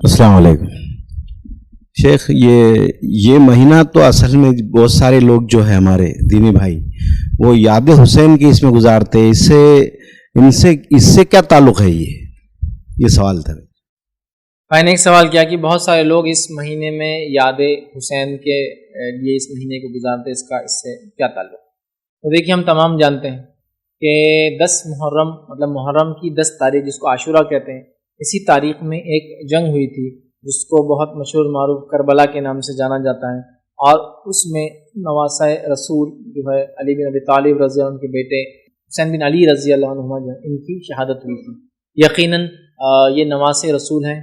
السلام علیکم شیخ، یہ مہینہ تو اصل میں بہت سارے لوگ جو ہے ہمارے دینی بھائی وہ یاد حسین کی اس میں گزارتے ہیں. اس سے کیا تعلق ہے؟ یہ سوال تھا. میں نے ایک سوال کیا کہ بہت سارے لوگ اس مہینے میں یاد حسین کے لیے اس مہینے کو گزارتے ہیں، اس سے کیا تعلق؟ تو دیکھیے، ہم تمام جانتے ہیں کہ 10 محرم مطلب محرم کی 10 تاریخ جس کو عاشورہ کہتے ہیں، اسی تاریخ میں ایک جنگ ہوئی تھی جس کو بہت مشہور معروف کربلا کے نام سے جانا جاتا ہے، اور اس میں نواسہ رسول جو ہے علی بن ابی طالب رضی اللہ عنہ کے بیٹے حسین بن علی رضی اللہ عنہما جو ان کی شہادت ہوئی تھی. یقیناً یہ نواسہ رسول ہیں،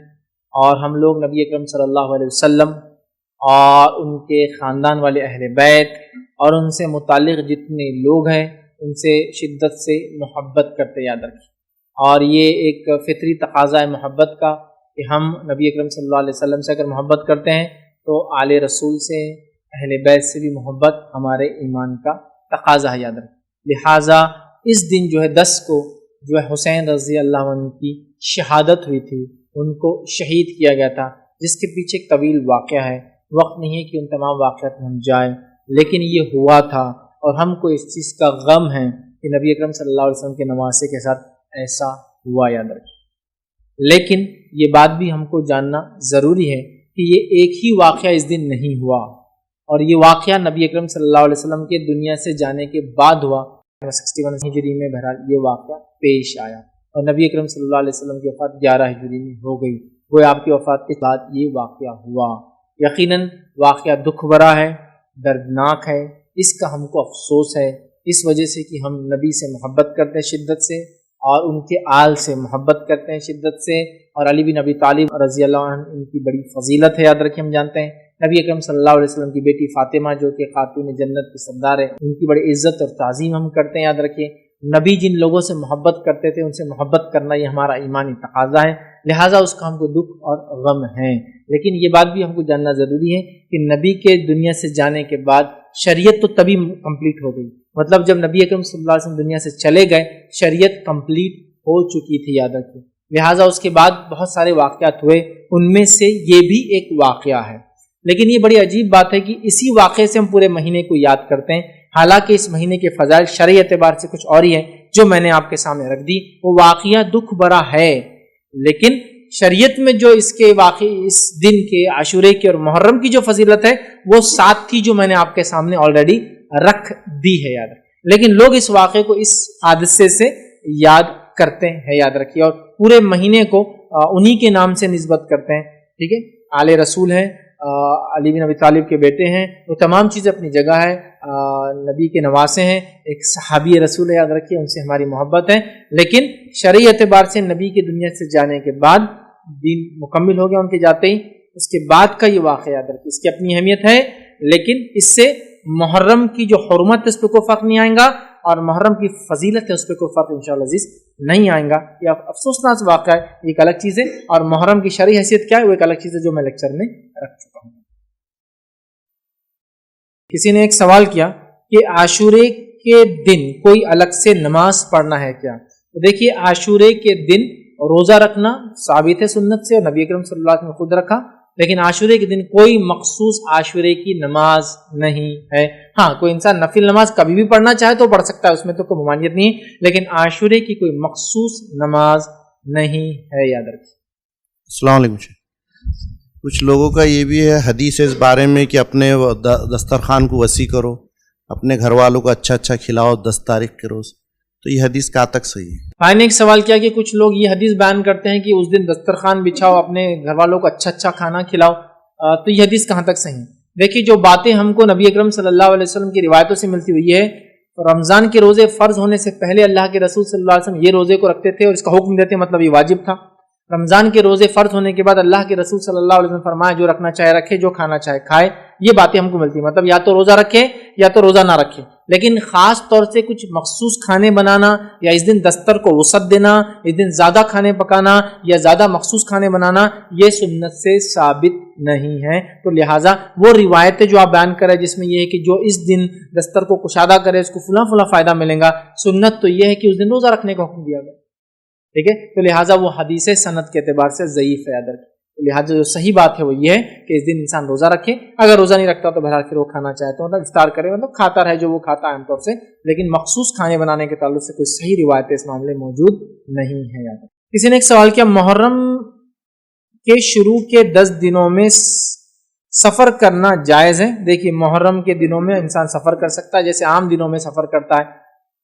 اور ہم لوگ نبی اکرم صلی اللہ علیہ وسلم اور ان کے خاندان والے اہل بیت اور ان سے متعلق جتنے لوگ ہیں ان سے شدت سے محبت کرتے. یاد رکھیں، اور یہ ایک فطری تقاضا ہے محبت کا کہ ہم نبی اکرم صلی اللہ علیہ وسلم سے اگر محبت کرتے ہیں تو آل رسول سے، اہل بیت سے بھی محبت ہمارے ایمان کا تقاضا ہے. یاد رکھیں، لہٰذا اس دن جو ہے 10 کو جو ہے حسین رضی اللہ عنہ کی شہادت ہوئی تھی، ان کو شہید کیا گیا تھا، جس کے پیچھے ایک طویل واقعہ ہے. وقت نہیں ہے کہ ان تمام واقعات میں ہم جائیں، لیکن یہ ہوا تھا اور ہم کو اس چیز کا غم ہے کہ نبی اکرم صلی اللہ علیہ وسلم کے نواسے کے ساتھ ایسا ہوا. یاد رکھیں، لیکن یہ بات بھی ہم کو جاننا ضروری ہے کہ یہ ایک ہی واقعہ اس دن نہیں ہوا، اور یہ واقعہ نبی اکرم صلی اللہ علیہ وسلم کے دنیا سے جانے کے بعد ہوا. 61 ہجری میں بہرحال یہ واقعہ پیش آیا، اور نبی اکرم صلی اللہ علیہ وسلم کی وفات 11 ہجری میں ہو گئی. وہ آپ کی وفات کے بعد یہ واقعہ ہوا. یقیناً واقعہ دکھ بھرا ہے، دردناک ہے، اس کا ہم کو افسوس ہے، اس وجہ سے کہ ہم نبی سے محبت کرتے ہیں شدت سے، اور ان کے آل سے محبت کرتے ہیں شدت سے، اور علی بن ابی طالب رضی اللہ عنہ ان کی بڑی فضیلت ہے. یاد رکھیں، ہم جانتے ہیں نبی اکرم صلی اللہ علیہ وسلم کی بیٹی فاطمہ جو کہ خاتون جنت کی سردار ہے، ان کی بڑی عزت اور تعظیم ہم کرتے ہیں. یاد رکھیں، نبی جن لوگوں سے محبت کرتے تھے ان سے محبت کرنا یہ ہمارا ایمانی تقاضا ہے، لہٰذا اس کا ہم کو دکھ اور غم ہے. لیکن یہ بات بھی ہم کو جاننا ضروری ہے کہ نبی کے دنیا سے جانے کے بعد شریعت تو تبھی کمپلیٹ ہو گئی، مطلب جب نبی اکرم صلی اللہ علیہ وسلم دنیا سے چلے گئے شریعت کمپلیٹ ہو چکی تھی. یاد رکھیں، لہٰذا اس کے بعد بہت سارے واقعات ہوئے، ان میں سے یہ بھی ایک واقعہ ہے. لیکن یہ بڑی عجیب بات ہے کہ اسی واقعے سے ہم پورے مہینے کو یاد کرتے ہیں، حالانکہ اس مہینے کے فضائل شرعی اعتبار سے کچھ اور ہی ہے جو میں نے آپ کے سامنے رکھ دی. وہ واقعہ دکھ بھرا ہے، لیکن شریعت میں جو اس کے واقعی اس دن کے عاشورے کے اور محرم کی جو فضیلت ہے وہ 7 تھی جو میں نے آپ کے سامنے آلریڈی رکھ دی ہے. یاد رکھیں، لیکن لوگ اس واقعے کو اس حادثے سے یاد کرتے ہیں. یاد رکھیے، اور پورے مہینے کو انہی کے نام سے نسبت کرتے ہیں. ٹھیک ہے، آل رسول ہیں، علی بن ابی طالب کے بیٹے ہیں، وہ تمام چیزیں اپنی جگہ ہے، نبی کے نواسے ہیں، ایک صحابی رسول ہے. یاد رکھیے، ان سے ہماری محبت ہے، لیکن شرعی اعتبار سے نبی کی دنیا سے جانے کے بعد دین مکمل ہو گیا ان کے جاتے ہی. اس کے بعد کا یہ واقعہ یاد رکھیے، اس کی اپنی اہمیت ہے، لیکن اس سے محرم کی جو حرمت ہے اس پہ کوئی فرق نہیں آئے گا، اور محرم کی فضیلت ہے اس پہ کوئی فرق انشاءاللہ عزیز نہیں آئے گا. یہ افسوسناک واقعہ ہے، یہ ایک الگ چیز ہے، اور محرم کی شرعی حیثیت کیا ہے وہ ایک الگ چیز ہے جو میں لیکچر میں رکھ چکا ہوں. کسی نے ایک سوال کیا کہ عاشورے کے دن کوئی الگ سے نماز پڑھنا ہے کیا؟ تو دیکھیے، عاشورے کے دن روزہ رکھنا ثابت ہے سنت سے، اور نبی اکرم صلی اللہ علیہ وسلم نے خود رکھا، لیکن عاشورے کے دن کوئی مخصوص عاشورے کی نماز نہیں ہے. ہاں، کوئی انسان نفل نماز کبھی بھی پڑھنا چاہے تو پڑھ سکتا ہے، اس میں تو کوئی ممانعت نہیں ہے، لیکن عاشورے کی کوئی مخصوص نماز نہیں ہے. یاد رکھیں. السلام علیکم. کچھ لوگوں کا یہ بھی ہے حدیث اس بارے میں کہ اپنے دسترخوان کو وسیع کرو، اپنے گھر والوں کو اچھا کھلاؤ 10 تاریخ کے روز، تو یہ حدیث کہاں تک صحیح ہے؟ میں نے ایک سوال کیا کہ کچھ لوگ یہ حدیث بیان کرتے ہیں کہ اس دن دسترخوان بچھاؤ، اپنے گھر والوں کو اچھا کھانا کھلاؤ، تو یہ حدیث کہاں تک صحیح ہے؟ دیکھیے، جو باتیں ہم کو نبی اکرم صلی اللہ علیہ وسلم کی روایتوں سے ملتی ہوئی ہے، رمضان کے روزے فرض ہونے سے پہلے اللہ کے رسول صلی اللہ علیہ وسلم یہ روزے کو رکھتے تھے اور اس کا حکم دیتے، مطلب یہ واجب تھا. رمضان کے روزے فرض ہونے کے بعد اللہ کے رسول صلی اللہ علیہ وسلم فرمایا جو رکھنا چاہے رکھے، جو کھانا چاہے کھائے. یہ باتیں ہم کو ملتی ہیں، مطلب یا تو روزہ رکھے یا تو روزہ نہ رکھے. لیکن خاص طور سے کچھ مخصوص کھانے بنانا، یا اس دن دستر کو وسعت دینا، اس دن زیادہ کھانے پکانا یا زیادہ مخصوص کھانے بنانا، یہ سنت سے ثابت نہیں ہے. تو لہٰذا وہ روایتیں جو آپ بیان کریں جس میں یہ ہے کہ جو اس دن دستر کو کشادہ کرے اس کو فلاں فائدہ ملے گا، سنت تو یہ ہے کہ اس دن روزہ رکھنے کا حکم دیا گیا. ٹھیک ہے، تو لہٰذا وہ حدیث سند کے اعتبار سے ضعیف ہے. تو لہٰذا جو صحیح بات ہے وہ یہ ہے کہ اس دن انسان روزہ رکھے. اگر روزہ نہیں رکھتا تو بہرحال پھر وہ کھانا چاہے تو مطلب افطار کرے, مطلب کھاتا رہے جو وہ کھاتا ہے عام طور سے, لیکن مخصوص کھانے بنانے کے تعلق سے کوئی صحیح روایت اس معاملے میں موجود نہیں ہے. کسی نے ایک سوال کیا, محرم کے شروع کے 10 دنوں میں سفر کرنا جائز ہے؟ دیکھیے محرم کے دنوں میں انسان سفر کر سکتا ہے جیسے عام دنوں میں سفر کرتا ہے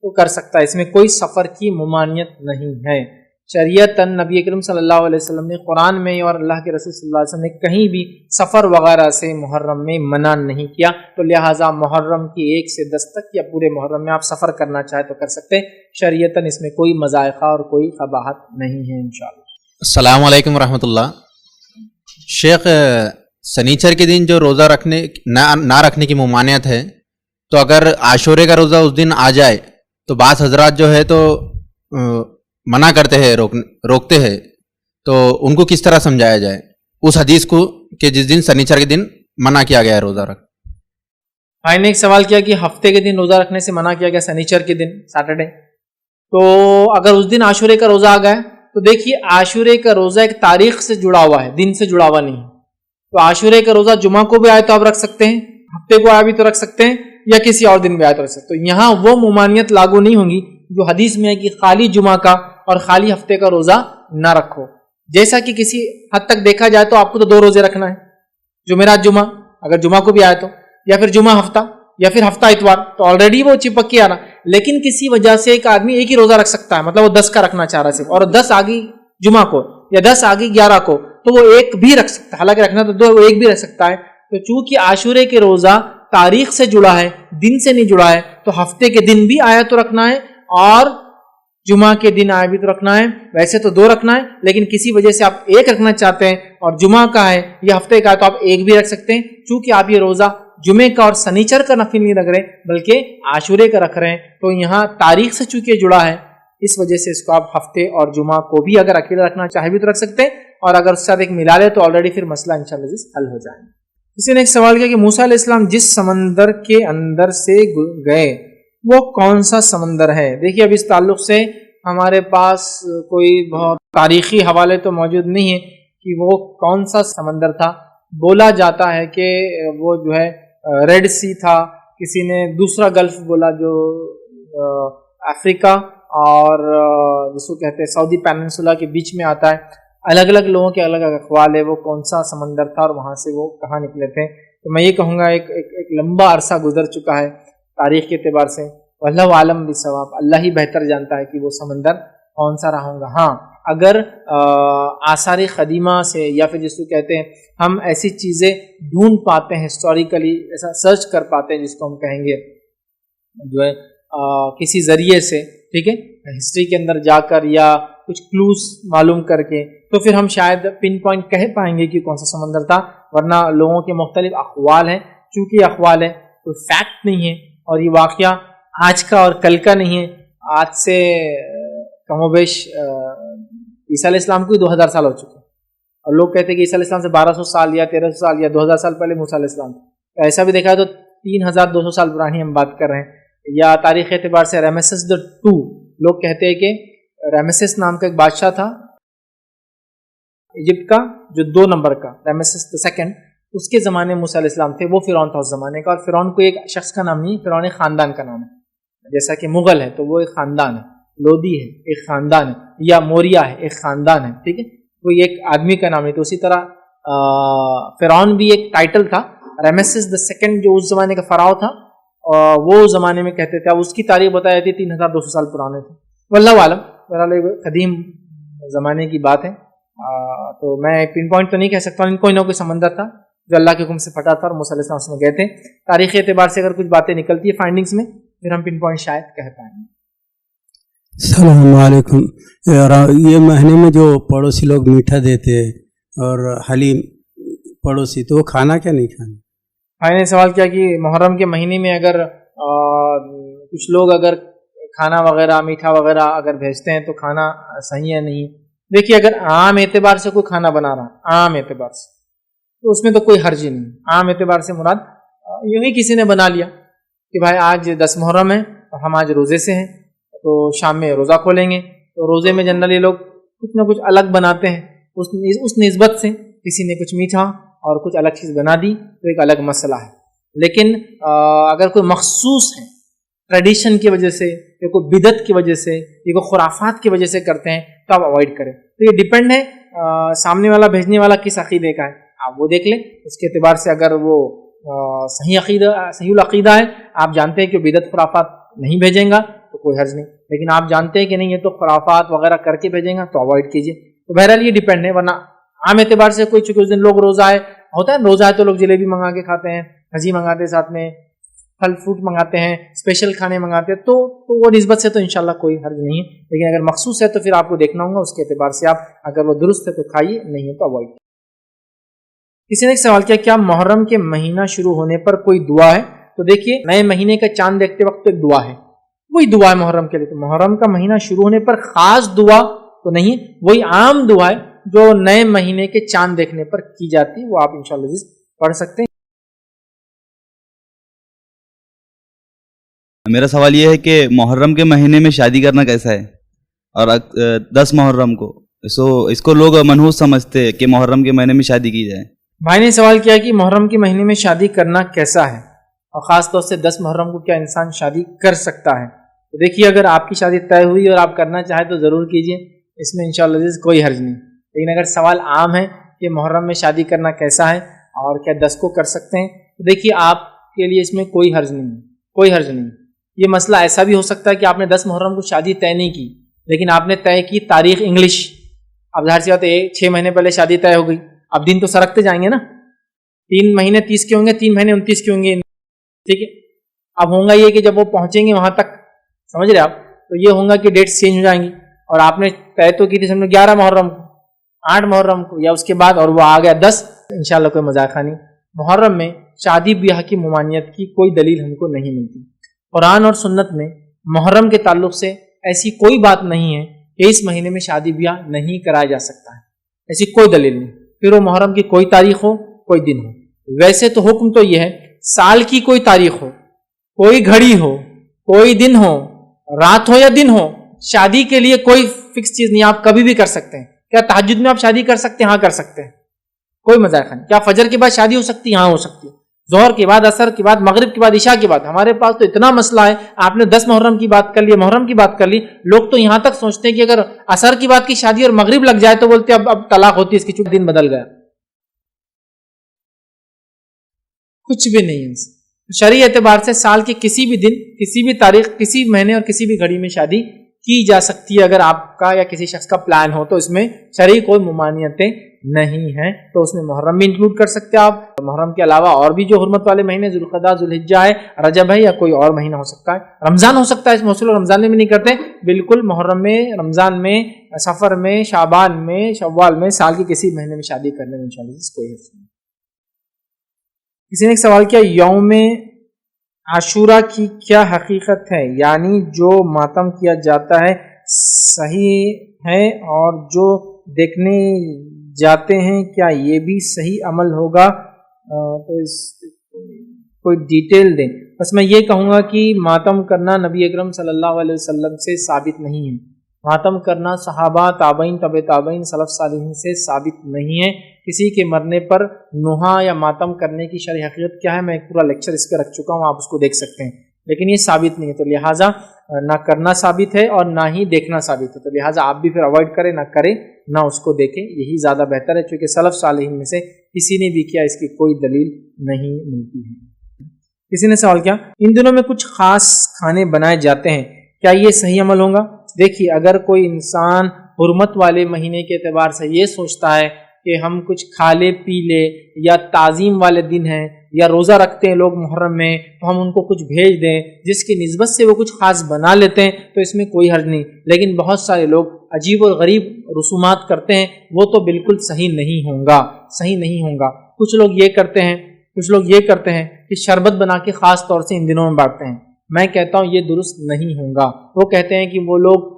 تو کر سکتا ہے, اس میں کوئی سفر کی ممانعت نہیں ہے. شریعتاً نبی کریم صلی اللہ علیہ وسلم نے قرآن میں اور اللہ کے رسول صلی اللہ علیہ وسلم نے کہیں بھی سفر وغیرہ سے محرم میں منع نہیں کیا, تو لہٰذا محرم کی 1 سے 10 تک یا پورے محرم میں آپ سفر کرنا چاہے تو کر سکتے ہیں. شریعتاً اس میں کوئی مذائقہ اور کوئی قباحت نہیں ہے انشاءاللہ. السلام علیکم ورحمۃ اللہ. شیخ, سنیچر کے دن جو روزہ نہ رکھنے کی ممانعت ہے, تو اگر عاشورے کا روزہ اس دن آ جائے تو بعض حضرات جو ہے تو منع کرتے ہیں, روکتے ہیں, تو ان کو کس طرح سمجھایا جائے اس حدیث کو کہ جس دن سنیچر کے دن منع کیا گیا ہے روزہ رکھ. بھائی نے ایک سوال کیا کہ ہفتے کے دن روزہ رکھنے سے منع کیا گیا سنیچر کے دن, سیٹرڈے, تو اگر اس دن عاشورے کا روزہ آ گیا تو دیکھیے عاشورے کا روزہ ایک تاریخ سے جڑا ہوا ہے, دن سے جڑا ہوا نہیں ہے. تو عاشورے کا روزہ جمعہ کو بھی آئے تو آپ رکھ سکتے ہیں, ہفتے کو آئے بھی تو رکھ سکتے ہیں, یا کسی اور دن بھی آئے تو رکھ سکتے ہیں. تو یہاں وہ ممانعت لاگو نہیں ہوگی جو حدیث میں ہے کہ خالی جمعہ کا اور خالی ہفتے کا روزہ نہ رکھو. جیسا کہ کسی حد تک دیکھا جائے تو آپ کو تو 2 روزے رکھنا ہے, جمعرات جمعہ اگر جمعہ کو بھی آئے تو, یا پھر جمعہ ہفتہ, یا پھر ہفتہ اتوار, تو آلریڈی وہ چپک کے آ رہا. لیکن کسی وجہ سے ایک آدمی ایک ہی روزہ رکھ سکتا ہے, مطلب وہ 10 کا رکھنا چاہ رہا ہے صرف, اور 10 آگے جمعہ کو یا 10 آگے 11 کو, تو وہ ایک بھی رکھ سکتا ہے. حالانکہ رکھنا تو 2, وہ ایک بھی رکھ سکتا ہے. تو چونکہ عاشورے کے روزہ تاریخ سے جڑا ہے, دن سے نہیں جڑا ہے, تو ہفتے کے دن بھی آیا تو رکھنا ہے اور جمعہ کے دن آیا بھی تو رکھنا ہے. ویسے تو 2 رکھنا ہے, لیکن کسی وجہ سے آپ 1 رکھنا چاہتے ہیں اور جمعہ کا ہے یا ہفتے کا ہے تو آپ 1 بھی رکھ سکتے ہیں. چونکہ آپ یہ روزہ جمعے کا اور سنیچر کا نفل نہیں رکھ رہے بلکہ عاشورے کا رکھ رہے ہیں, تو یہاں تاریخ سے چونکہ جڑا ہے اس وجہ سے اس کو آپ ہفتے اور جمعہ کو بھی اگر اکیلا رکھنا چاہے بھی تو رکھ سکتے ہیں, اور اگر اس کے ساتھ ایک ملا لے تو آلریڈی پھر مسئلہ انشاءاللہ حل ہو جائے. کسی نے ایک سوال کیا کہ موسیٰ علیہ السلام جس سمندر کے اندر سے گئے وہ کون سا سمندر ہے؟ دیکھیے اب اس تعلق سے ہمارے پاس کوئی بہت تاریخی حوالے تو موجود نہیں ہے کہ وہ کون سا سمندر تھا. بولا جاتا ہے کہ وہ جو ہے ریڈ سی تھا, کسی نے دوسرا گلف بولا جو افریقہ اور جس کو کہتے ہیں سعودی پیننسولا کے بیچ میں آتا ہے. الگ الگ لوگوں کے الگ الگ اقوال ہے وہ کون سا سمندر تھا اور وہاں سے وہ کہاں نکلے تھے. تو میں یہ کہوں گا ایک لمبا عرصہ گزر چکا ہے تاریخ کے اعتبار سے, واللہ عالم بالصواب, اللہ ہی بہتر جانتا ہے کہ وہ سمندر کون سا رہا ہوگا. ہاں اگر آثار قدیمہ سے یا پھر جس کو کہتے ہیں ہم ایسی چیزیں ڈھونڈ پاتے ہیں ہسٹوریکلی, ایسا سرچ کر پاتے ہیں جس کو ہم کہیں گے جو ہے کسی ذریعے سے, ٹھیک ہے, ہسٹری کے اندر جا کر یا کچھ کلوز معلوم کر کے, تو پھر ہم شاید پن پوائنٹ کہہ پائیں گے کہ کون سا سمندر تھا. ورنہ لوگوں کے مختلف اقوال ہیں, چونکہ یہ اقوال ہے کوئی فیکٹ نہیں ہے, اور یہ واقعہ آج کا اور کل کا نہیں ہے. آج سے کم و بیش عیسیٰ علیہ السلام کو 2000 سال ہو چکے, اور لوگ کہتے ہیں کہ عیسیٰ علیہ السلام سے 1200 سال یا 1300 سال یا 2000 سال پہلے موسیٰ علیہ السلام. تو ایسا بھی دیکھا ہے تو 3200 سال پرانی ہم بات کر رہے ہیں. یا تاریخ اعتبار سے رمیسس II, لوگ کہتے ہیں کہ رمیسس نام کا ایک بادشاہ تھا ایجپٹ کا جو 2 نمبر کا, رمیسس II, اس کے زمانے میں موسیٰ علیہ السلام تھے, وہ فرعون تھا اس زمانے کا. اور فرعون کو ایک شخص کا نام نہیں, فرعون ایک خاندان کا نام ہے. جیسا کہ مغل ہے تو وہ ایک خاندان ہے, لودھی ہے ایک خاندان ہے, یا موریہ ہے ایک خاندان ہے, ٹھیک ہے, کوئی ایک آدمی کا نام نہیں. تو اسی طرح فرعون بھی ایک ٹائٹل تھا. رمیسس II جو اس زمانے کا فراؤ تھا, وہ اس زمانے میں کہتے تھے, اب اس کی تاریخ بتائی جاتی ہے 3200 سال پرانے تھے. واللہ عالم, بہرحال قدیم زمانے کی بات ہے. تو میں پن پوائنٹ تو نہیں کہہ سکتا ہوں, کوئی نہ کوئی سمندر تھا جو اللہ کے حکم سے پھٹا تھا اور موسیٰ علیہ السلام گئے تھے. تاریخی اعتبار سے اگر کچھ باتیں نکلتی ہے فائنڈنگز میں, پھر ہم پن پوائنٹ شاید کہہ پائیں گے. السلام علیکم. یہ مہینے میں جو پڑوسی لوگ میٹھا دیتے اور حلیم پڑوسی, تو وہ کھانا کیا نہیں کھانا؟ بھائی نے سوال کیا کہ محرم کے مہینے میں اگر کچھ لوگ اگر کھانا وغیرہ میٹھا وغیرہ اگر بھیجتے ہیں تو کھانا صحیح ہے نہیں. دیکھیے اگر عام اعتبار سے کوئی کھانا بنا رہا ہے عام اعتبار سے, تو اس میں تو کوئی حرج نہیں. عام اعتبار سے مراد یوں ہی کسی نے بنا لیا کہ بھائی آج 10 محرم ہے اور ہم آج روزے سے ہیں تو شام میں روزہ کھولیں گے, تو روزے میں جنرلی لوگ کچھ نہ کچھ الگ بناتے ہیں اس نسبت سے, کسی نے کچھ میٹھا اور کچھ الگ چیز بنا دی تو ایک الگ مسئلہ ہے، لیکن اگر کوئی مخصوص ہے ٹریڈیشن کی وجہ سے یا کوئی بدعت کی وجہ سے یا کوئی خرافات کی وجہ سے کرتے ہیں تو آپ اوائڈ کریں. تو یہ ڈیپینڈ ہے سامنے والا بھیجنے والا کس عقیدے کا ہے، آپ وہ دیکھ لیں. اس کے اعتبار سے اگر وہ صحیح العقیدہ ہے، آپ جانتے ہیں کہ بدعت خرافات نہیں بھیجیں گا تو کوئی حرج نہیں، لیکن آپ جانتے ہیں کہ نہیں یہ تو خرافات وغیرہ کر کے بھیجیں گا تو اوائڈ کیجیے. تو بہرحال یہ ڈیپینڈ ہے، ورنہ عام اعتبار سے کوئی چونکہ اس دن لوگ روزہ ہے ہوتا ہے، روزہ ہے تو لوگ جلیبی منگا کے کھاتے ہیں، بھجی منگاتے ہیں، ساتھ میں پھل فروٹ منگاتے ہیں، اسپیشل کھانے منگاتے ہیں، تو وہ نسبت سے تو انشاءاللہ کوئی حرج نہیں ہے. لیکن اگر مخصوص ہے تو پھر آپ کو دیکھنا ہوگا، اس کے اعتبار سے آپ اگر وہ درست ہے تو کھائیے، نہیں ہے تو اوائڈ. کسی نے ایک سوال کیا کیا محرم کے مہینہ شروع ہونے پر کوئی دعا ہے؟ تو دیکھیے نئے مہینے کا چاند دیکھتے وقت ایک دعا ہے، وہی دعا ہے محرم کے لیے. تو محرم کا مہینہ شروع ہونے پر خاص دعا تو نہیں، وہی عام دعا ہے جو نئے مہینے کے چاند دیکھنے پر کی جاتی، وہ آپ انشاءاللہ پڑھ سکتے ہیں. میرا سوال یہ ہے کہ محرم کے مہینے میں شادی کرنا کیسا ہے، اور 10 محرم کو اس کو لوگ منحوس سمجھتے ہیں کہ محرم کے مہینے میں شادی کی جائے. بھائی نے سوال کیا کہ محرم کے مہینے میں شادی کرنا کیسا ہے، اور خاص طور سے 10 محرم کو کیا انسان شادی کر سکتا ہے؟ تو دیکھیے اگر آپ کی شادی طے ہوئی اور آپ کرنا چاہیں تو ضرور کیجیے، اس میں انشاءاللہ کوئی حرج نہیں. لیکن اگر سوال عام ہے کہ محرم میں شادی کرنا کیسا ہے اور کیا 10 کو کر سکتے ہیں، تو دیکھیے آپ کے لیے اس میں کوئی حرج نہیں ہے، کوئی حرج نہیں. یہ مسئلہ ایسا بھی ہو سکتا ہے کہ آپ نے 10 محرم کو شادی طے نہیں کی، لیکن آپ نے طے کی تاریخ انگلش. اب ظاہر سی بات ہے 6 مہینے پہلے شادی طے ہو گئی، اب دن تو سرکتے جائیں گے نا، 3 مہینے 30 کے ہوں گے، 3 مہینے 29 کے ہوں گے، ٹھیک ہے. اب ہوگا یہ کہ جب وہ پہنچیں گے وہاں تک، سمجھ رہے آپ، تو یہ ہوگا کہ ڈیٹس چینج ہو جائیں گی، اور آپ نے طے تو کی تھی سمجھو 11 محرم کو، 8 محرم کو یا اس کے بعد، اور وہ آ گیا 10. انشاءاللہ کوئی مذاق نہیں. محرم میں شادی بیاہ کی ممانعت کی کوئی دلیل ہم کو نہیں ملتی. قرآن اور سنت میں محرم کے تعلق سے ایسی کوئی بات نہیں ہے کہ اس مہینے میں شادی بیاہ نہیں کرایا جا سکتا ہے، ایسی کوئی دلیل نہیں. پھر وہ محرم کی کوئی تاریخ ہو، کوئی دن ہو. ویسے تو حکم تو یہ ہے سال کی کوئی تاریخ ہو، کوئی گھڑی ہو، کوئی دن ہو، رات ہو یا دن ہو، شادی کے لیے کوئی فکس چیز نہیں، آپ کبھی بھی کر سکتے ہیں. کیا تہجد میں آپ شادی کر سکتے ہیں؟ ہاں کر سکتے ہیں، کوئی مذاق نہیں. کیا فجر کے بعد شادی ہو سکتی ہے؟ ہاں ہو سکتی ہے. ظہر کے بعد، عصر کے بعد، مغرب کے بعد، عشاء کے بعد. ہمارے پاس تو اتنا مسئلہ ہے، آپ نے 10 محرم کی بات کر لی، محرم کی بات کر لی، لوگ تو یہاں تک سوچتے ہیں کہ اگر عصر کی بات کی شادی اور مغرب لگ جائے تو بولتے اب طلاق ہوتی ہے اس کی، چونکہ دن بدل گیا. کچھ بھی نہیں ہے. شرعی اعتبار سے سال کے کسی بھی دن، کسی بھی تاریخ، کسی مہینے اور کسی بھی گھڑی میں شادی کی جا سکتی ہے. اگر آپ کا یا کسی شخص کا پلان ہو تو اس میں شرعی کوئی ممانعتیں نہیں ہیں. تو اس میں محرم بھی انکلوڈ کر سکتے ہیں آپ. محرم کے علاوہ اور بھی جو حرمت والے مہینے ذوالقعدہ، ذوالحجہ ہے، رجب ہے، یا کوئی اور مہینہ ہو سکتا ہے، رمضان ہو سکتا ہے. اس موصول رمضان میں بھی نہیں کرتے بالکل. محرم میں، رمضان میں، سفر میں، شعبان میں، شوال میں، سال کے کسی مہینے میں شادی کرنے میں انشاءاللہ کوئی حرج نہیں. کسی نے ایک سوال کیا یوم عاشورہ کی کیا حقیقت ہے، یعنی جو ماتم کیا جاتا ہے صحیح ہے، اور جو دیکھنے جاتے ہیں کیا یہ بھی صحیح عمل ہوگا؟ تو اس کوئی ڈیٹیل دیں. بس میں یہ کہوں گا کہ ماتم کرنا نبی اکرم صلی اللہ علیہ وسلم سے ثابت نہیں ہے. ماتم کرنا صحابہ، تابعین، تبع تابعین، سلف صالحین سے ثابت نہیں ہے. کسی کے مرنے پر نوحہ یا ماتم کرنے کی شرعی حقیقت کیا ہے، میں ایک پورا لیکچر اس پہ رکھ چکا ہوں، آپ اس کو دیکھ سکتے ہیں. لیکن یہ ثابت نہیں ہے، تو لہٰذا نہ کرنا ثابت ہے اور نہ ہی دیکھنا ثابت ہے. تو لہٰذا آپ بھی پھر اوائڈ کریں، نہ کریں نہ اس کو دیکھیں، یہی زیادہ بہتر ہے. چونکہ سلف صالحین میں سے کسی نے بھی کیا اس کی کوئی دلیل نہیں ملتی ہے. کسی نے سوال کیا ان دنوں میں کچھ خاص کھانے بنائے جاتے ہیں، کیا یہ صحیح عمل ہوگا؟ دیکھیے اگر کوئی انسان حرمت والے مہینے کے اعتبار سے یہ سوچتا ہے کہ ہم کچھ کھا لے پی لے، یا تعظیم والے دن ہیں، یا روزہ رکھتے ہیں لوگ محرم میں تو ہم ان کو کچھ بھیج دیں جس کی نسبت سے وہ کچھ خاص بنا لیتے ہیں، تو اس میں کوئی حرج نہیں. لیکن بہت سارے لوگ عجیب اور غریب رسومات کرتے ہیں، وہ تو بالکل صحیح نہیں ہوگا، صحیح نہیں ہوگا. کچھ لوگ یہ کرتے ہیں کہ شربت بنا کے خاص طور سے ان دنوں میں بانٹتے ہیں. میں کہتا ہوں یہ درست نہیں ہوگا. وہ کہتے ہیں کہ وہ لوگ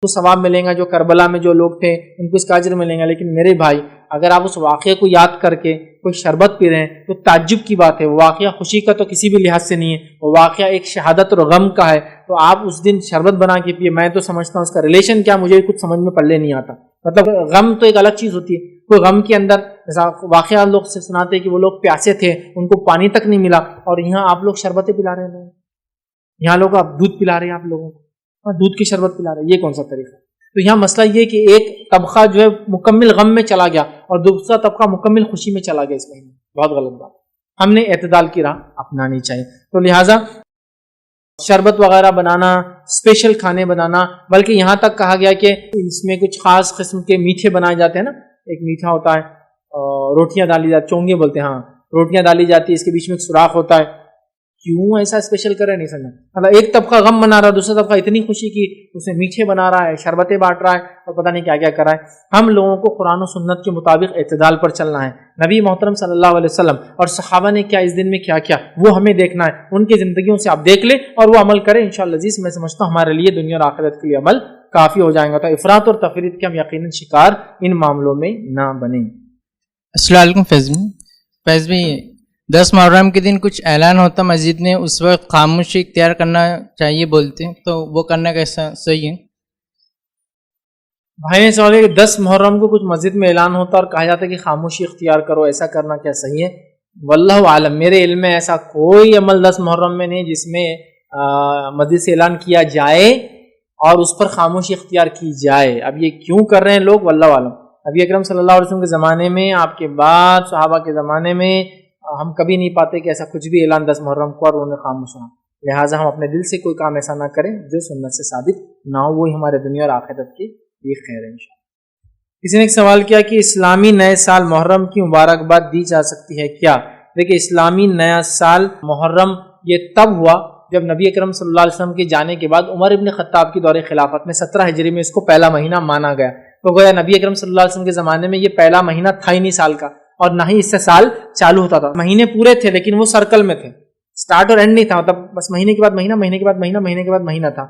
کو ثواب ملیں گا، جو کربلا میں جو لوگ تھے ان کو اس کا اجر ملیں گا. لیکن میرے بھائی اگر آپ اس واقعے کو یاد کر کے کوئی شربت پی رہے ہیں تو تعجب کی بات ہے. وہ واقعہ خوشی کا تو کسی بھی لحاظ سے نہیں ہے، وہ واقعہ ایک شہادت اور غم کا ہے. تو آپ اس دن شربت بنا کے پیے، میں تو سمجھتا ہوں اس کا ریلیشن کیا، مجھے کچھ سمجھ میں پلے نہیں آتا. مطلب غم تو ایک الگ چیز ہوتی ہے، کوئی غم کے اندر جیسا واقعہ لوگ سے سناتے کہ وہ لوگ پیاسے تھے، ان کو پانی تک نہیں ملا، اور یہاں آپ لوگ شربتیں پلا رہے ہیں، یہاں لوگ آپ دودھ پلا رہے ہیں، آپ لوگوں کو دودھ کی شربت پلا رہے ہیں، یہ کون سا طریقہ؟ تو یہاں مسئلہ یہ کہ ایک طبقہ جو ہے مکمل غم میں چلا گیا اور دوسرا طبقہ مکمل خوشی میں چلا گیا اس مہینے، بہت غلط بات. ہم نے اعتدال کی راہ اپنانی چاہیے. تو لہٰذا شربت وغیرہ بنانا، اسپیشل کھانے بنانا، بلکہ یہاں تک کہا گیا کہ اس میں کچھ خاص قسم کے میٹھے بنائے جاتے ہیں نا. ایک میٹھا ہوتا ہے، روٹیاں ڈالی جاتی، چونگے بولتے ہیں، ہاں روٹیاں ڈالی جاتی ہے، اس کے بیچ میں ایک سوراخ ہوتا ہے. کیوں ایسا اسپیشل کرے نہیں سمجھا. مطلب ایک طبقہ غم منا رہا ہے، دوسرا طبقہ اتنی خوشی کی اسے میٹھے بنا رہا ہے، شربتیں بانٹ رہا ہے اور پتہ نہیں کیا کیا کر رہا ہے. ہم لوگوں کو قرآن و سنت کے مطابق اعتدال پر چلنا ہے. نبی محترم صلی اللہ علیہ وسلم اور صحابہ نے کیا اس دن میں کیا کیا وہ ہمیں دیکھنا ہے. ان کی زندگیوں سے آپ دیکھ لیں اور وہ عمل کریں. انشاءاللہ عزیز میں سمجھتا ہوں ہمارے لیے دنیا اور آخرت کے لیے عمل کافی ہو جائیں گا. تو افراط اور تفریط کے ہم یقیناً شکار ان معاملوں میں نہ بنیں. السلام علیکم فیض بھائی، 10 محرم کے دن کچھ اعلان ہوتا مسجد میں، اس وقت خاموشی اختیار کرنا چاہیے بولتے ہیں، تو وہ کرنا کیسا صحیح ہے؟ بھائی نے سوال ہے کہ 10 محرم کو کچھ مسجد میں اعلان ہوتا اور کہا جاتا ہے کہ خاموشی اختیار کرو، ایسا کرنا کیا صحیح ہے؟ واللہ عالم، میرے علم میں ایسا کوئی عمل 10 محرم میں نہیں جس میں مسجد سے اعلان کیا جائے اور اس پر خاموشی اختیار کی جائے. اب یہ کیوں کر رہے ہیں لوگ، واللہ عالم. نبی اکرم صلی اللہ علیہ وسلم کے زمانے میں، آپ کے بعد صحابہ کے زمانے میں ہم کبھی نہیں پاتے کہ ایسا کچھ بھی اعلان 10 محرم کو اور انہوں نے خاموش ہونا. لہٰذا ہم اپنے دل سے کوئی کام ایسا نہ کریں جو سنت سے ثابت نہ ہو، وہی ہمارے دنیا اور آخرت کی یہ خیر ہے انشاءاللہ. کسی نے ایک سوال کیا کہ اسلامی نئے سال محرم کی مبارکباد دی جا سکتی ہے کیا؟ دیکھیں، اسلامی نیا سال محرم یہ تب ہوا جب نبی اکرم صلی اللہ علیہ وسلم کے جانے کے بعد عمر ابن خطاب کی دور خلافت میں 17 ہجری میں اس کو پہلا مہینہ مانا گیا. تو گویا نبی اکرم صلی اللہ علیہ وسلم کے زمانے میں یہ پہلا مہینہ تھا ہی نہیں سال کا، اور نہ ہی اس سے سال چالو ہوتا تھا. مہینے پورے تھے لیکن وہ سرکل میں تھے، سٹارٹ اور اینڈ نہیں تھا. مطلب بس مہینے کے بعد مہینہ، مہینے کے بعد مہینہ، مہینے کے بعد مہینہ تھا.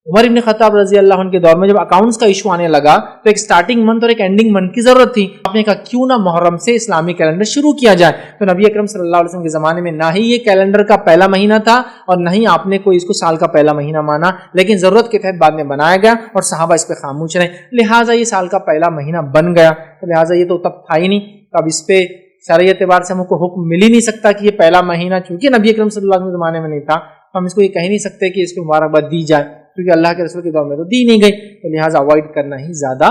عمر ابن خطاب رضی اللہ عنہ کے دور میں جب اکاؤنٹس کا ایشو آنے لگا تو ایک سٹارٹنگ منتھ اور ایک اینڈنگ منتھ کی ضرورت تھی. آپ نے کہا کیوں نہ محرم سے اسلامی کیلنڈر شروع کیا جائے. تو نبی اکرم صلی اللہ علیہ وسلم کے زمانے میں نہ ہی یہ کیلنڈر کا پہلا مہینہ تھا اور نہ ہی آپ نے کوئی اس کو سال کا پہلا مہینہ مانا، لیکن ضرورت کے تحت بعد میں بنایا گیا اور صحابہ اس پہ خاموش رہے، لہٰذا یہ سال کا پہلا مہینہ بن گیا. تو لہٰذا یہ تو تب تھا ہی نہیں. تو اب اس پہ شرعی اعتبار سے ہم کو حکم مل ہی نہیں سکتا کہ یہ پہلا مہینہ چونکہ نبی اکرم صلی اللہ علیہ وسلم کے زمانے میں نہیں تھا، ہم اس کو یہ کہہ نہیں سکتے کہ اس کو مبارکباد دی جائے، کیونکہ اللہ کے رسول کے دور میں تو دی نہیں گئی. تو لہٰذا اوائڈ کرنا ہی زیادہ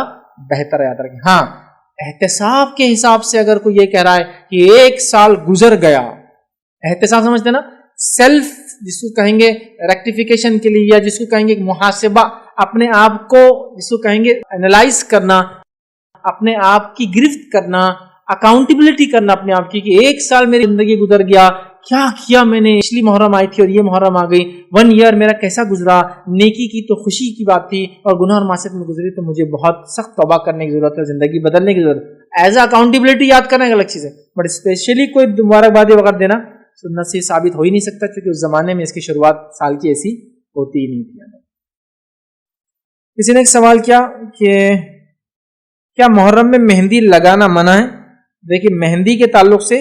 بہتر ہے. یاد رکھیں. ہاں، احتساب کے حساب سے اگر کوئی یہ کہہ رہا ہے کہ ایک سال گزر گیا، احتساب سمجھتے نا، سیلف جس کو کہیں گے ریکٹیفیکیشن کے لیے، یا جس کو کہیں گے محاسبہ، اپنے آپ کو جس کو کہیں گے انالائز کرنا، اپنے آپ کی گرفت کرنا، اکاؤنٹیبلٹی کرنا اپنے آپ کی کہ ایک سال میری زندگی گزر گیا، کیا کیا میں نے، پچھلی محرم آئی تھی اور یہ محرم آ گئی، 1 ایئر میرا کیسا گزرا، نیکی کی تو خوشی کی بات تھی اور گناہ اور معصیت میں گزری تو مجھے بہت سخت توبہ کرنے کی ضرورت ہے، زندگی بدلنے کی ضرورت ہے. ایز اے اکاؤنٹیبلٹی یاد کرنا ایک الگ چیز ہے، بٹ اسپیشلی کوئی مبارکبادی وغیرہ دینا سنت سے ثابت ہو ہی نہیں سکتا، کیونکہ اس زمانے میں اس کی شروعات سال کی ایسی ہوتی ہی نہیں تھی. کسی نے ایک سوال کیا کہ کیا محرم میں مہندی لگانا منع ہے؟ دیکھیے، مہندی کے تعلق سے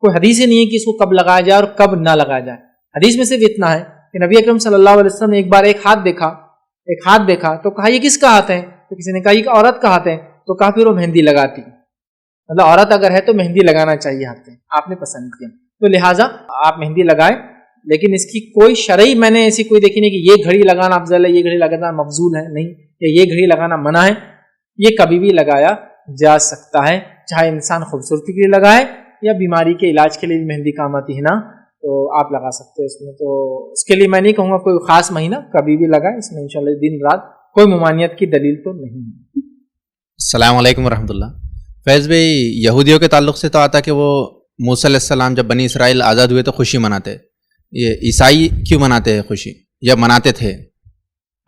کوئی حدیث ہی نہیں ہے کہ اس کو کب لگایا جائے اور کب نہ لگایا جائے. حدیث میں صرف اتنا ہے کہ نبی اکرم صلی اللہ علیہ وسلم نے ایک بار ایک ہاتھ دیکھا تو کہا یہ کس کا ہاتھ ہے؟ تو کسی نے کہا یہ عورت کا ہاتھ ہے. تو کہا پھر وہ مہندی لگاتی، مطلب عورت اگر ہے تو مہندی لگانا چاہیے ہاتھ پہ. آپ نے پسند کیا تو لہٰذا آپ مہندی لگائیں، لیکن اس کی کوئی شرعی میں نے ایسی کوئی دیکھی نہیں کہ یہ گھڑی لگانا افضل ہے، یہ گھڑی لگانا مفضول ہے، نہیں، یا یہ گھڑی لگانا منع ہے. یہ کبھی بھی لگایا جا سکتا ہے، چاہے انسان خوبصورتی کے لیے لگائے یا بیماری کے علاج کے لیے بھی مہندی کام آتی ہے نا، تو آپ لگا سکتے ہیں اس میں. تو اس کے لیے میں نہیں کہوں گا کوئی خاص مہینہ، کبھی بھی لگائے، اس میں انشاءاللہ دن رات کوئی ممانعت کی دلیل تو نہیں ہے. السلام علیکم ورحمۃ اللہ. فیض بھائی، یہودیوں کے تعلق سے تو آتا کہ وہ موسیٰ علیہ السلام جب بنی اسرائیل آزاد ہوئے تو خوشی مناتے، یہ عیسائی کیوں مناتے ہیں خوشی، یا مناتے تھے؟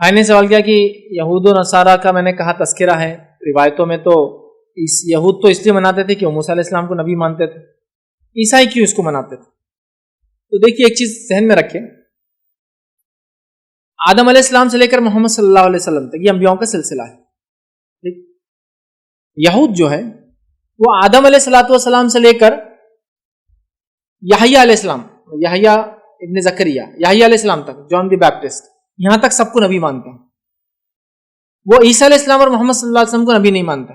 میں نے سوال کیا کہ یہود و نصارہ کا میں نے کہا تذکرہ ہے روایتوں میں، تو یہود تو اس لیے مناتے تھے کہ وہ موسیٰ علیہ السلام کو نبی مانتے تھے. عیسائی کیوں اس کو مناتے تھے؟ تو دیکھیے، ایک چیز ذہن میں رکھیں، آدم علیہ السلام سے لے کر محمد صلی اللہ علیہ وسلم تک یہ انبیاؤں کا سلسلہ ہے. یہود جو ہے وہ آدم علیہ السلام سے لے کر یحییٰ علیہ السلام، یحییٰ ابن زکریا، یحییٰ علیہ السلام تک، جان دی بیپٹسٹ، یہاں تک سب کو نبی مانتے ہیں. وہ عیسیٰ علیہ السلام اور محمد صلی اللہ علیہ وسلم کو نبی نہیں مانتے.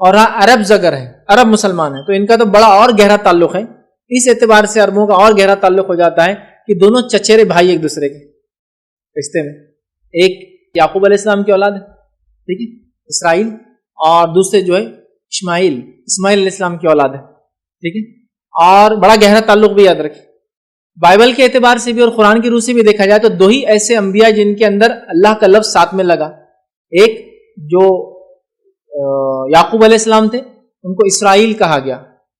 اور عرب اگر ہیں، عرب مسلمان ہیں، تو ان کا تو بڑا اور گہرا تعلق ہے. اس اعتبار سے عربوں کا اور گہرا تعلق ہو جاتا ہے کہ دونوں چچیرے بھائی ایک دوسرے کے رشتے میں. ایک یعقوب علیہ السلام کی اولاد ہے، ٹھیک ہے، اسرائیل، اور دوسرے جو ہے اسماعیل علیہ السلام کی اولاد ہے، ٹھیک ہے. اور بڑا گہرا تعلق بھی یاد رکھیں. بائبل کے اعتبار سے بھی اور قرآن کی روح سے بھی دیکھا جائے تو 2 ہی ایسے انبیاء جن کے اندر اللہ کا لفظ ساتھ میں لگا. ایک جو یعقوب علیہ السلام تھے، ان کو اسرائیل کہا گیا.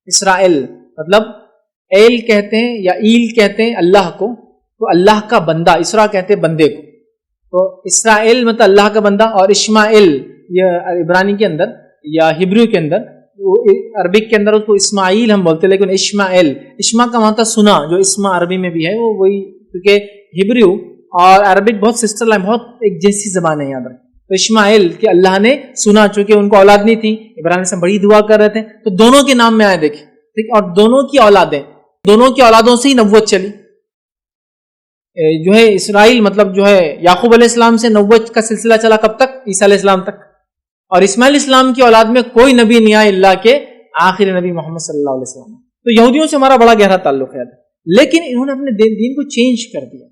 اسرائیل مطلب ایل کہتے ہیں یا ایل کہتے ہیں اللہ کو، تو اللہ کا بندہ، اسرا کہتے ہیں بندے کو. تو اسرائیل مطلب اللہ کا بندہ. اور اسماعیل یہ عبرانی کے اندر یا ہبریو کے اندر، عربک کے اندر اس کو اسماعیل ہم بولتے ہیں، لیکن اسماعیل، اسما کا معنی سنا، جو اسما عربی میں بھی ہے وہ وہی، کیونکہ ہبریو اور عربک بہت سسٹر لائن، بہت ایک جیسی زبان ہے. یاد رکھیں تو اسماعیل کہ اللہ نے سنا، چونکہ ان کو اولاد نہیں تھی، ابراہیم سے بڑی دعا کر رہے تھے، تو دونوں کے نام میں آئے دیکھیں، ٹھیک. اور دونوں کی اولادیں، دونوں کی اولادوں سے ہی نبوت چلی. جو ہے اسرائیل مطلب جو ہے یعقوب علیہ السلام سے نبوت کا سلسلہ چلا کب تک؟ عیسیٰ علیہ السلام تک. اور اسماعیل علیہ السلام کی اولاد میں کوئی نبی نہیں آیا اللہ کے آخری نبی محمد صلی اللہ علیہ وسلم. تو یہودیوں سے ہمارا بڑا گہرا تعلق ہے، لیکن انہوں نے اپنے دین کو چینج کر دیا.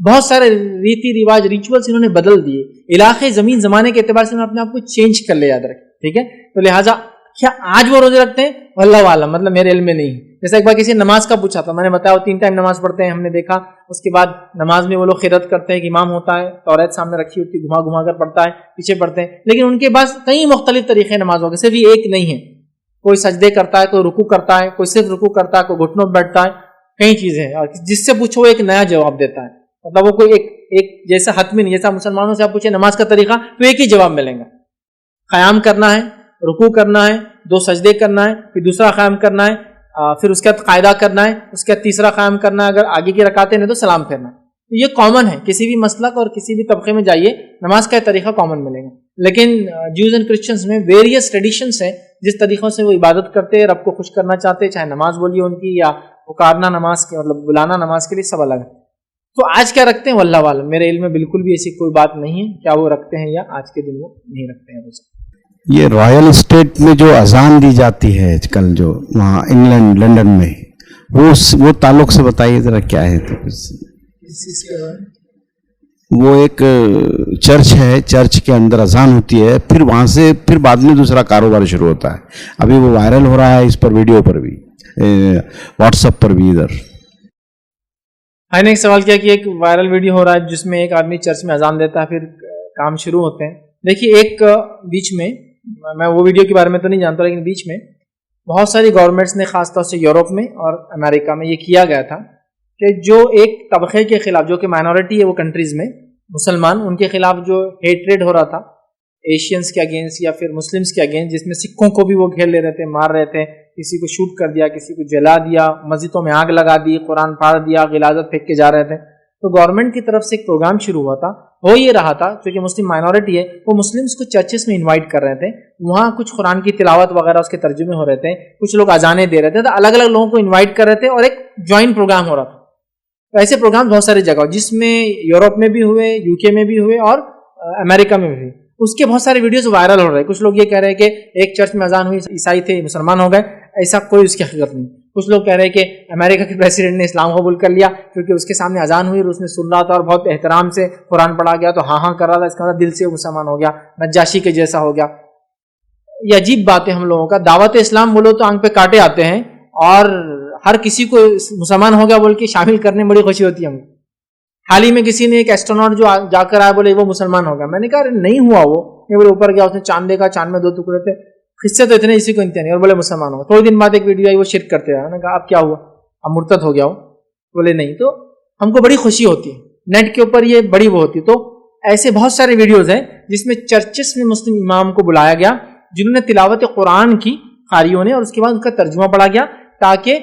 بہت سارے ریتی رواج، ریچولس انہوں نے بدل دیے. علاقے، زمین، زمانے کے اعتبار سے انہوں نے اپنے آپ کو چینج کر لیا. یاد رکھیں، ٹھیک ہے. تو لہٰذا کیا آج وہ روزے رکھتے ہیں؟ واللہ عالم، مطلب میرے علم میں نہیں. جیسے ایک بار کسی نے نماز کا پوچھا تھا، میں نے بتایا وہ 3 ٹائم نماز پڑھتے ہیں. ہم نے دیکھا اس کے بعد نماز میں وہ لوگ خیرت کرتے ہیں کہ امام ہوتا ہے، توریت سامنے رکھی ہوتی ہے، گھما گھما کر پڑھتا ہے، پیچھے پڑھتے ہیں. لیکن ان کے پاس کئی مختلف طریقے نمازوں کے، صرف یہ ایک نہیں ہے. کوئی سجدے کرتا ہے، کوئی رکوع کرتا ہے، کوئی صرف رکوع کرتا ہے، کوئی گھٹنوں پہ بیٹھتا ہے. کئی چیزیں ہیں، اور جس سے پوچھو وہ ایک نیا جواب دیتا ہے. مطلب وہ کوئی ایک جیسا حتمی نہیں. جیسا مسلمانوں سے آپ پوچھیں نماز کا طریقہ تو ایک ہی جواب ملیں گا. قیام کرنا ہے، رکوع کرنا ہے، 2 سجدے کرنا ہے، پھر دوسرا قیام کرنا ہے، پھر اس کے بعد قاعدہ کرنا ہے، اس کے بعد تیسرا قیام کرنا ہے، اگر آگے کی رکعتیں نہیں تو سلام پھیرنا ہے. تو یہ کامن ہے، کسی بھی مسلک اور کسی بھی طبقے میں جائیے نماز کا طریقہ کامن ملے گا. لیکن جوز اینڈ کرسچنس میں ویریس ٹریڈیشنس ہیں جس طریقوں سے وہ عبادت کرتے ہیں، رب کو خوش کرنا چاہتے ہیں، چاہے نماز بولیے ان کی یا پکارنا نماز کے مطلب بلانا نماز کے لیے، سب الگ ہے. تو آج کیا رکھتے ہیں واللہ عالم، میرے علم میں بالکل بھی ایسی کوئی بات نہیں ہے کیا وہ رکھتے ہیں یا آج کے دن وہ نہیں رکھتے ہیں روزہ. یہ رائل اسٹیٹ میں جو اذان دی جاتی ہے آج کل، جو وہاں انگلینڈ لنڈن میں، وہ تعلق سے بتائیے ذرا کیا ہے. وہ ایک چرچ ہے، چرچ کے اندر اذان ہوتی ہے، پھر وہاں سے پھر بعد میں دوسرا کاروبار شروع ہوتا ہے. ابھی وہ وائرل ہو رہا ہے اس پر، ویڈیو پر بھی، واٹس ایپ پر بھی. ادھر میں نے ایک سوال کیا کہ ایک وائرل ویڈیو ہو رہا ہے جس میں ایک آدمی چرچ میں اذان دیتا ہے، پھر کام شروع ہوتے ہیں. دیکھیے ایک بیچ میں وہ ویڈیو کے بارے میں تو نہیں جانتا، لیکن بیچ میں بہت ساری گورنمنٹس نے خاص طور سے یورپ میں اور امریکہ میں یہ کیا گیا تھا کہ جو ایک طبقے کے خلاف، جو کہ مائنورٹی ہے وہ کنٹریز میں مسلمان، ان کے خلاف جو ہیٹریڈ ہو رہا تھا ایشینز کے اگینسٹ یا پھر مسلمز کے اگینسٹ، جس میں سکھوں کو بھی وہ گھیر لے رہے تھے، مار رہے تھے، کسی کو شوٹ کر دیا، کسی کو جلا دیا، مسجدوں میں آگ لگا دی، قرآن پھاڑ دیا، غلاظت پھینک کے جا رہے تھے. تو گورنمنٹ کی طرف سے ایک پروگرام شروع ہوا تھا. وہ یہ رہا تھا کیونکہ مسلم مائنورٹی ہے، وہ مسلمس کو چرچز میں انوائٹ کر رہے تھے، وہاں کچھ قرآن کی تلاوت وغیرہ اس کے ترجمے ہو رہے تھے، کچھ لوگ اذانیں دے رہے تھے، تو الگ الگ لوگوں کو انوائٹ کر رہے تھے اور ایک جوائنٹ پروگرام ہو رہا تھا. تو ایسے پروگرام بہت ساری جگہ، جس میں یورپ میں بھی ہوئے، یو کے میں بھی ہوئے اور امریکہ میں بھی ہوئے. اس کے بہت سارے ویڈیوز وائرل ہو رہے ہیں. کچھ لوگ یہ کہہ رہے ہیں کہ ایک چرچ میں اذان ہوئی، عیسائی تھے مسلمان ہو گئے، ایسا کوئی اس کی حقیقت نہیں. کچھ لوگ کہہ رہے ہیں کہ امریکہ کے پریزیڈنٹ نے اسلام قبول کر لیا کیونکہ اس کے سامنے اذان ہوئی اور اس نے سن رہا تھا اور بہت احترام سے قرآن پڑھا گیا تو ہاں کر رہا تھا، اس کا مطلب دل سے مسلمان ہو گیا، نجاشی کے جیسا ہو گیا. یہ عجیب بات ہے ہم لوگوں کا. دعوت اسلام بولو تو آنکھ پہ کاٹے آتے ہیں، اور ہر کسی کو مسلمان ہو گیا بول کے شامل کرنے میں بڑی خوشی ہوتی ہے ہم. حال ہی میں کسی نے ایک ایسٹرونٹ جو جا کر آیا بولے وہ مسلمان ہو گیا. میں نے کہا نہیں ہوا، وہ بولے اوپر گیا، اس نے چاند دیکھا، چاند میں 2 ٹکڑے تھے، قصے تو اتنے اسی کو انتہا نہیں، اور بولے مسلمان ہو. تھوڑے دن بعد ایک ویڈیو آئی وہ شرک کرتے ہیں. میں نے کہا اب کیا ہوا، اب مرتد ہو گیا ہو؟ بولے نہیں. تو ہم کو بڑی خوشی ہوتی ہے، نیٹ کے اوپر یہ بڑی وہ ہوتی ہے. تو ایسے بہت سارے ویڈیوز ہیں جس میں چرچز میں مسلم امام کو بلایا گیا جنہوں نے تلاوت قرآن کی قاریوں نے، اور اس کے بعد ان کا ترجمہ پڑھا گیا تاکہ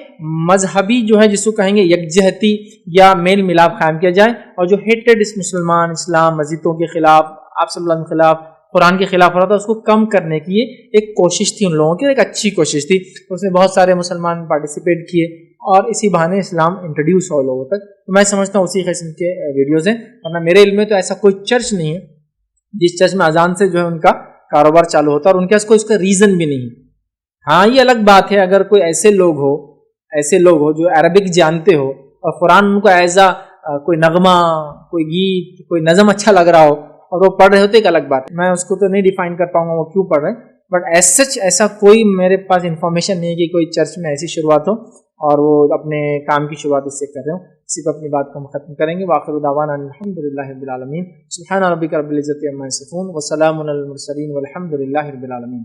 مذہبی جو ہے جس کو کہیں گے یکجہتی یا میل ملاپ قائم کیا جائے، اور جو ہیٹریڈ اس مسلمان، اسلام، مسجدوں کے خلاف، آپ صلی اللہ علیہ وسلم کے خلاف، قرآن کے خلاف ہو رہا تھا، اس کو کم کرنے کی ایک کوشش تھی ان لوگوں کی، ایک اچھی کوشش تھی. اس میں بہت سارے مسلمان پارٹیسپیٹ کیے اور اسی بہانے اسلام انٹروڈیوس ہو لوگوں تک. تو میں سمجھتا ہوں اسی قسم کے ویڈیوز ہیں، ورنہ میرے علم میں تو ایسا کوئی چرچ نہیں ہے جس چرچ میں اذان سے جو ہے ان کا کاروبار چالو ہوتا ہے اور ان کے پاس کوئی اس کا ریزن بھی نہیں. ہاں یہ الگ بات ہے اگر کوئی ایسے لوگ ہو جو عربک جانتے ہو اور قرآن ان کو ایز کوئی نغمہ، کوئی گیت، کوئی نظم اچھا لگ رہا ہو اور وہ پڑھ رہے ہوتے ایک الگ بات ہے. میں اس کو تو نہیں ڈیفائن کر پاؤں گا وہ کیوں پڑھ رہے ہیں، بٹ ایز سچ ایسا کوئی میرے پاس انفارمیشن نہیں ہے کہ کوئی چرچ میں ایسی شروعات ہو اور وہ اپنے کام کی شروعات اس سے کر رہے ہوں. اسی پہ اپنی بات کو ہم ختم کریں گے. وآخر دعوانا الحمدللہ رب العالمین. سبحان ربک رب العزۃ عما یصفون وسلام علی المرسلین والحمد للہ رب العالمین.